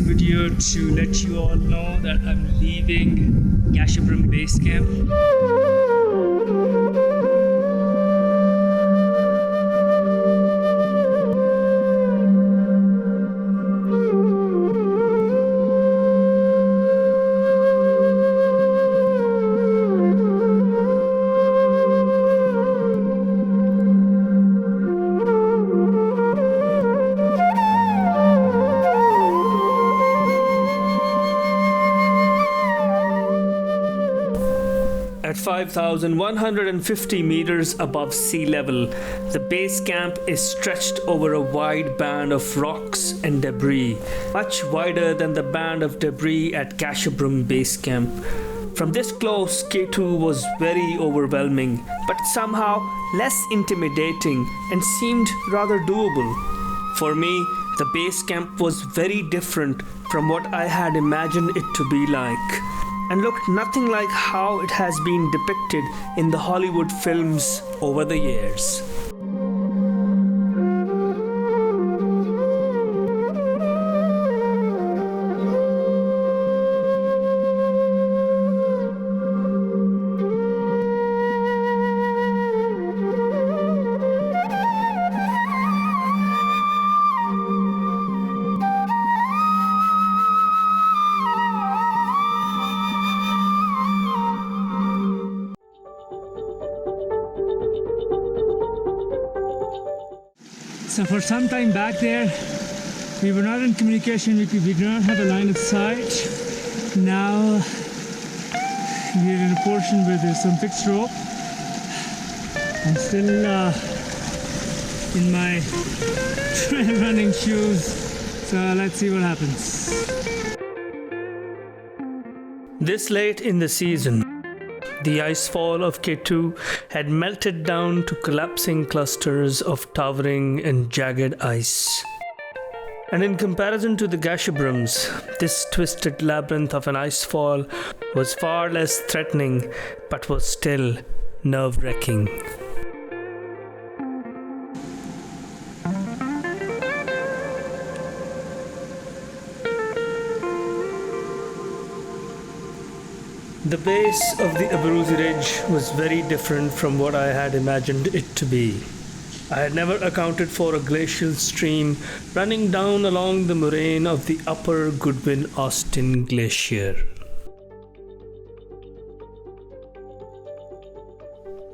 this video to let you all know that I'm leaving Kashkin base camp. At 5,150 meters above sea level, the base camp is stretched over a wide band of rocks and debris, much wider than the band of debris at Kashkin base camp. From this close, K2 was very overwhelming, but somehow less intimidating and seemed rather doable. For me, the base camp was very different from what I had imagined it to be like, and looked nothing like how it has been depicted in the Hollywood films over the years. So for some time back there, we were not in communication, we did not have a line of sight. Now we're in a portion where there's some fixed rope. I'm still in my trail running shoes, so let's see what happens. This late in the season, the icefall of K2 had melted down to collapsing clusters of towering and jagged ice. And in comparison to the Gashebrums, this twisted labyrinth of an icefall was far less threatening, but was still nerve-wracking. The base of the Abruzzi Ridge was very different from what I had imagined it to be. I had never accounted for a glacial stream running down along the moraine of the upper Goodwin-Austen Glacier.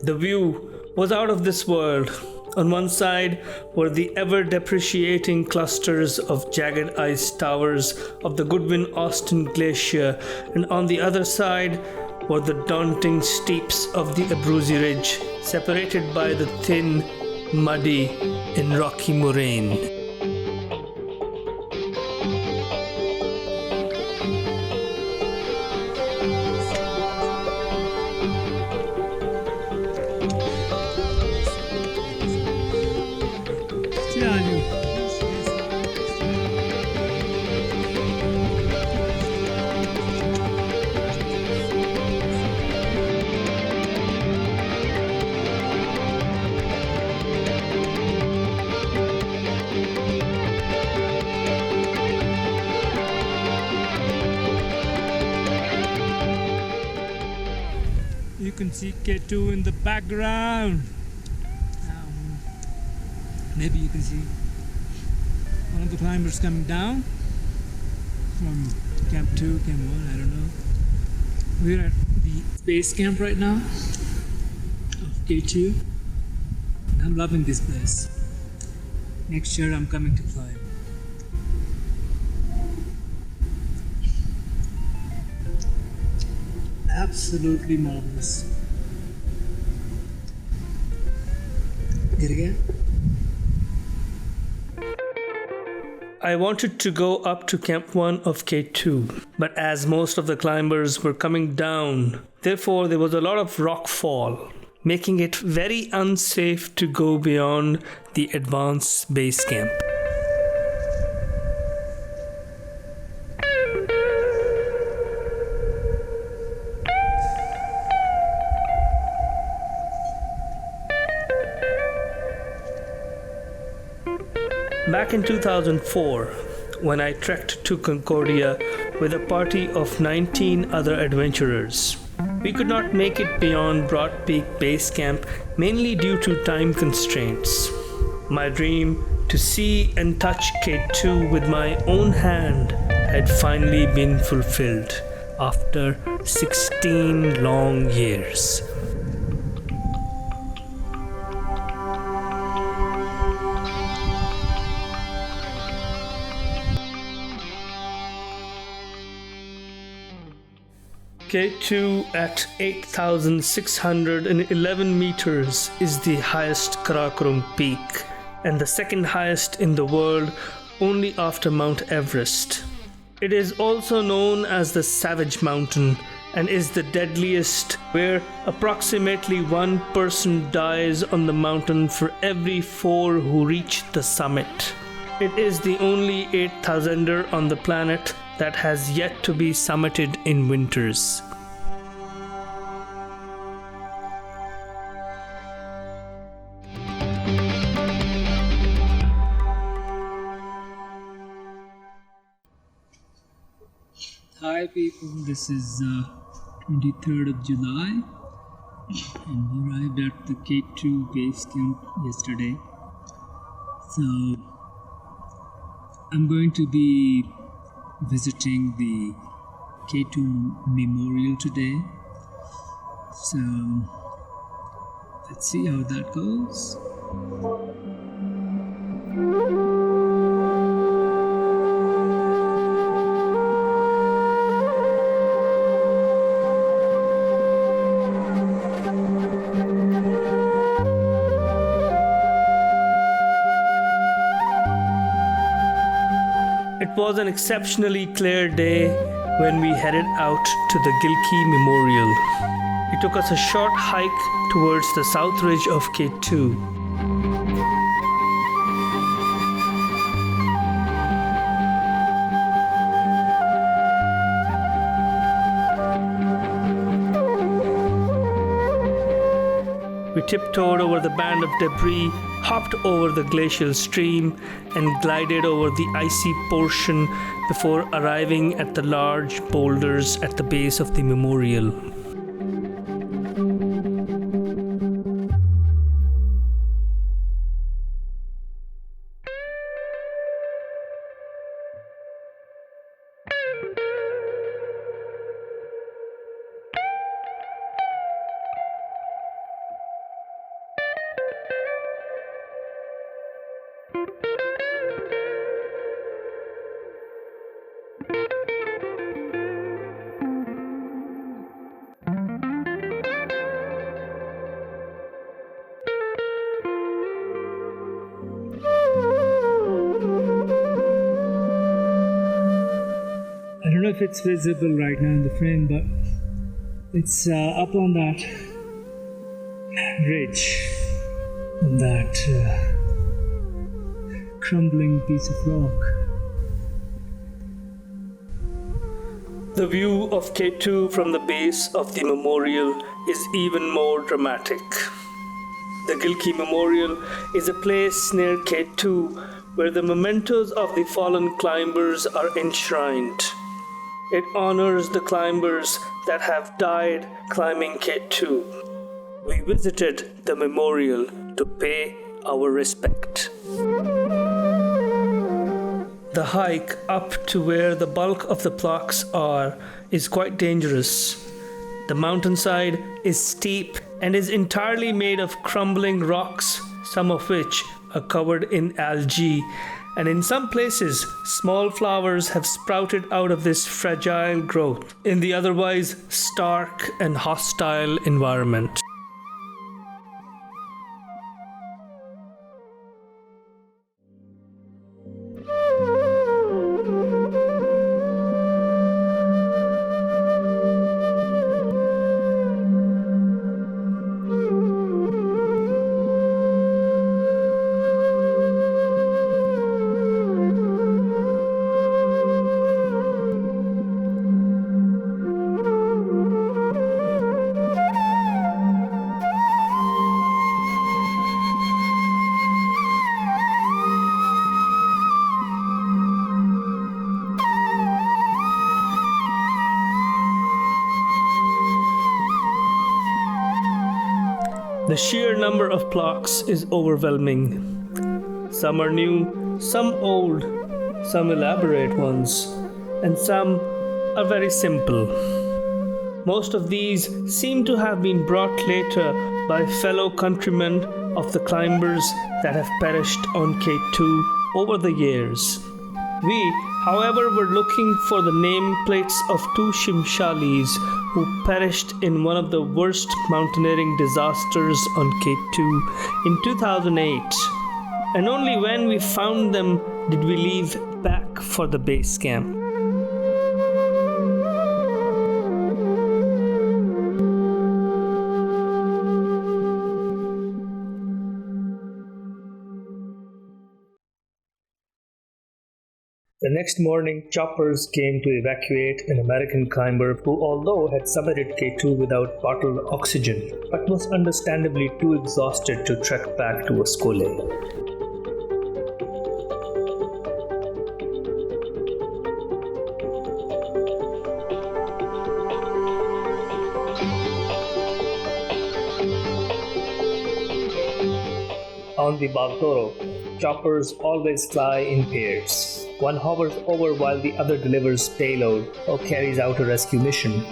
The view was out of this world. On one side were the ever-depreciating clusters of jagged ice towers of the Goodwin-Austen Glacier, and on the other side were the daunting steeps of the Abruzzi Ridge, separated by the thin, muddy, and rocky moraine. You can see K2 in the background. Maybe you can see one of the climbers coming down from Camp 2, Camp 1, I don't know. We're at the base camp right now of K2. And I'm loving this place. Next year I'm coming to climb. Absolutely marvelous. Did again? I wanted to go up to Camp 1 of K2, but as most of the climbers were coming down, therefore there was a lot of rock fall, making it very unsafe to go beyond the advanced base camp. Back in 2004, when I trekked to Concordia with a party of 19 other adventurers. We could not make it beyond Broad Peak Base Camp mainly due to time constraints. My dream to see and touch K2 with my own hand had finally been fulfilled after 16 long years. K2 at 8,611 meters is the highest Karakoram peak and the second highest in the world, only after Mount Everest. It is also known as the Savage Mountain and is the deadliest, where approximately one person dies on the mountain for every 4 who reach the summit. It is the only 8,000er on the planet that has yet to be summited in winters. Hi people, this is 23rd of July and we arrived at the K2 base camp yesterday. So I'm going to be visiting the K2 memorial today. So let's see how that goes. It was an exceptionally clear day when we headed out to the Gilkey Memorial. It took us a short hike towards the south ridge of K2. We tiptoed over the band of debris, hopped over the glacial stream, and glided over the icy portion before arriving at the large boulders at the base of the memorial. I don't know if it's visible right now in the frame, but it's up on that ridge, on that crumbling piece of rock. The view of K2 from the base of the memorial is even more dramatic. The Gilkey Memorial is a place near K2 where the mementos of the fallen climbers are enshrined. It honors the climbers that have died climbing K2. We visited the memorial to pay our respect. The hike up to where the bulk of the plaques are is quite dangerous. The mountainside is steep and is entirely made of crumbling rocks, some of which are covered in algae, and in some places, small flowers have sprouted out of this fragile growth in the otherwise stark and hostile environment. The sheer number of plaques is overwhelming. Some are new, some old, some elaborate ones, and some are very simple. Most of these seem to have been brought later by fellow countrymen of the climbers that have perished on K2 over the years. We, however, were looking for the nameplates of two Shimshalis who perished in one of the worst mountaineering disasters on K2 in 2008. And only when we found them did we leave back for the base camp. The next morning, choppers came to evacuate an American climber who, although had summited K2 without bottled oxygen, but was understandably too exhausted to trek back to Ascole. On the Baltoro, choppers always fly in pairs. One hovers over while the other delivers payload or carries out a rescue mission.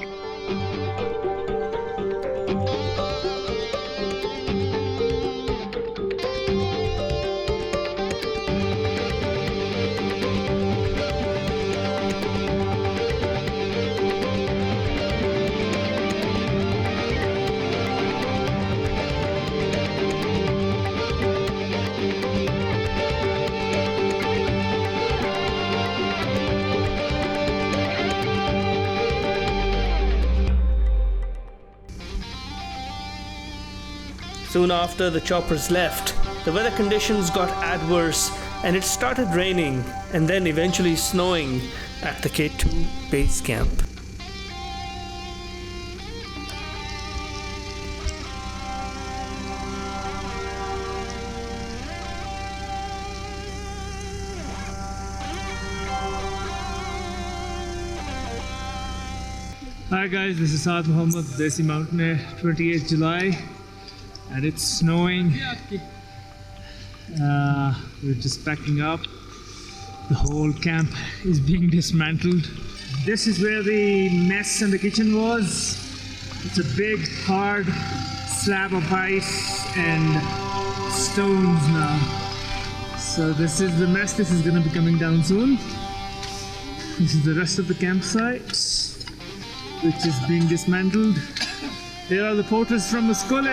Soon after the choppers left, the weather conditions got adverse and it started raining and then eventually snowing at the K2 base camp. Hi guys, this is Mohamed, Desi Mountaineer, 28th July. And it's snowing. We're just packing up. The whole camp is being dismantled. This is where the mess in the kitchen was. It's a big, hard slab of ice and stones now. So this is the mess. This is going to be coming down soon. This is the rest of the campsite, which is being dismantled. Here are the porters from Ascole.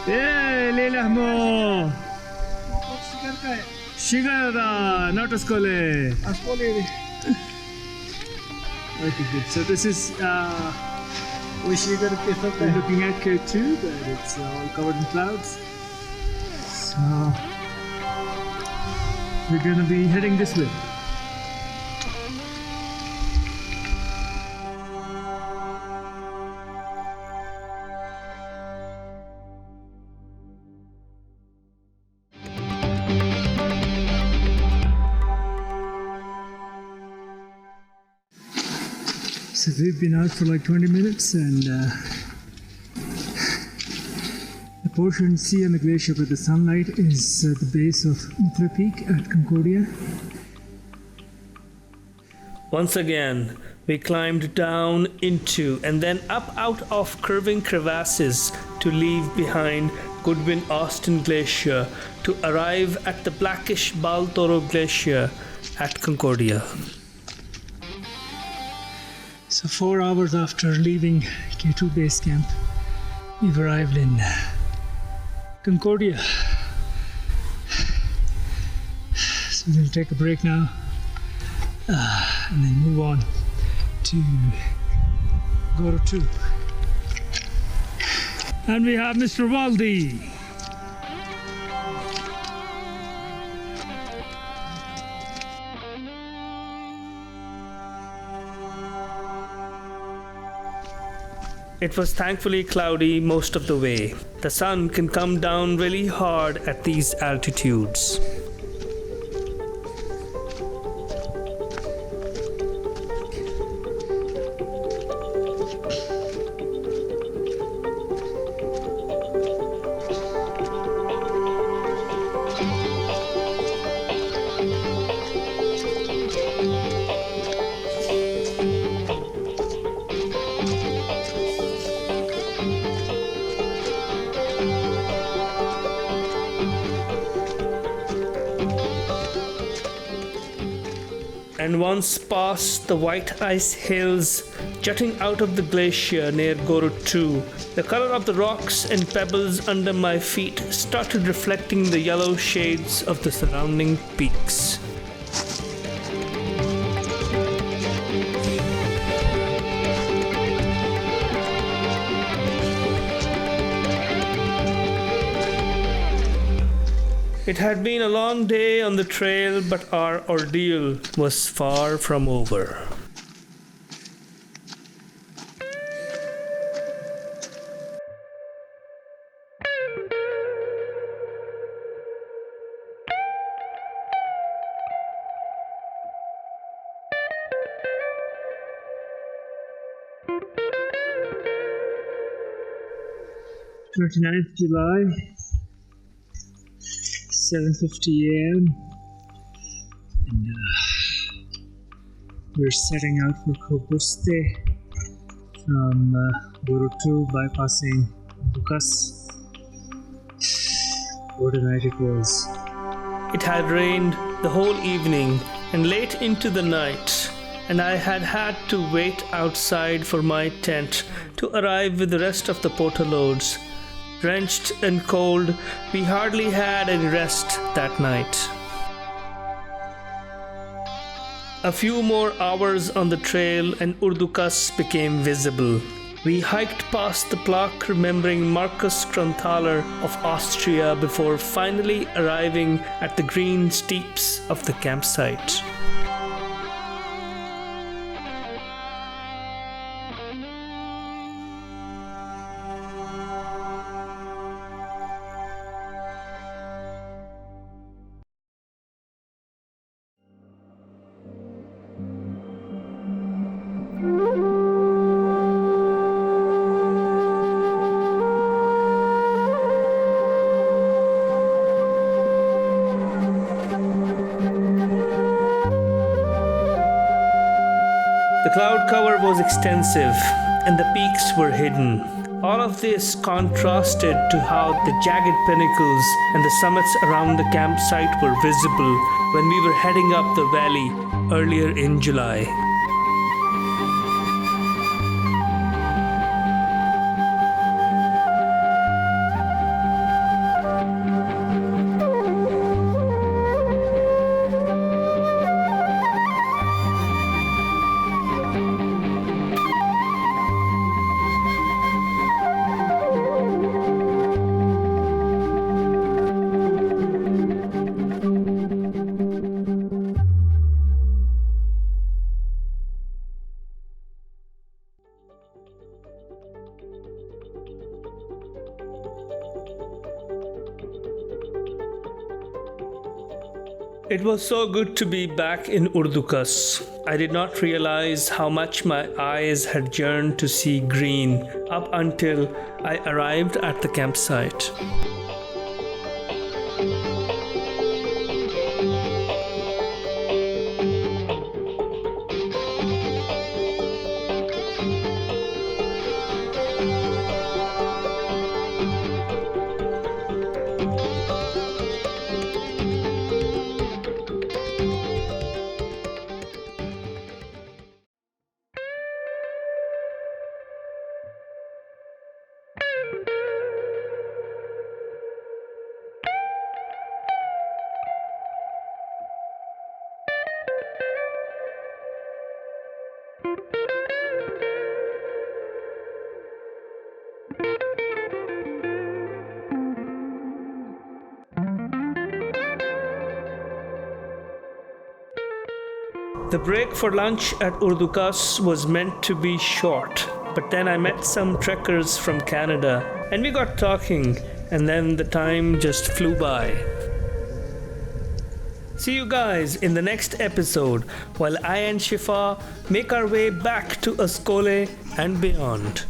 Hey, Leilahmo! Shigara, not Ascole. Okay, good. So this is we're looking at K2, but it's all covered in clouds. So we're gonna be heading this way. So we've been out for like 20 minutes and the portion you see on the glacier where the sunlight is at the base of Mitra Peak at Concordia. Once again, we climbed down into and then up out of curving crevasses to leave behind Goodwin Austin Glacier to arrive at the blackish Baltoro Glacier at Concordia. So 4 hours after leaving K2 base camp, we've arrived in Concordia. So we'll take a break now and then move on to Goro 2. And we have Mr. Waldi. It was thankfully cloudy most of the way. The sun can come down really hard at these altitudes. and once past the white ice hills jutting out of the glacier near Goru 2. The color of the rocks and pebbles under my feet started reflecting the yellow shades of the surrounding peaks. It had been a long day on the trail, but our ordeal was far from over. July 7:50 a.m. and we're setting out for Kobuste from Goru bypassing Bukas. What a night it was. It had rained the whole evening and late into the night, and I had to wait outside for my tent to arrive with the rest of the porter loads. Drenched and cold, we hardly had any rest that night. A few more hours on the trail and Urdukas became visible. We hiked past the plaque remembering Marcus Kronthaler of Austria before finally arriving at the green steeps of the campsite. The cloud cover was extensive and the peaks were hidden. All of this contrasted to how the jagged pinnacles and the summits around the campsite were visible when we were heading up the valley earlier in July. It was so good to be back in Urdukas. I did not realize how much my eyes had yearned to see green up until I arrived at the campsite. The break for lunch at Urdukas was meant to be short, but then I met some trekkers from Canada and we got talking, and then the time just flew by. See you guys in the next episode while I and Shifa make our way back to Ascole and beyond.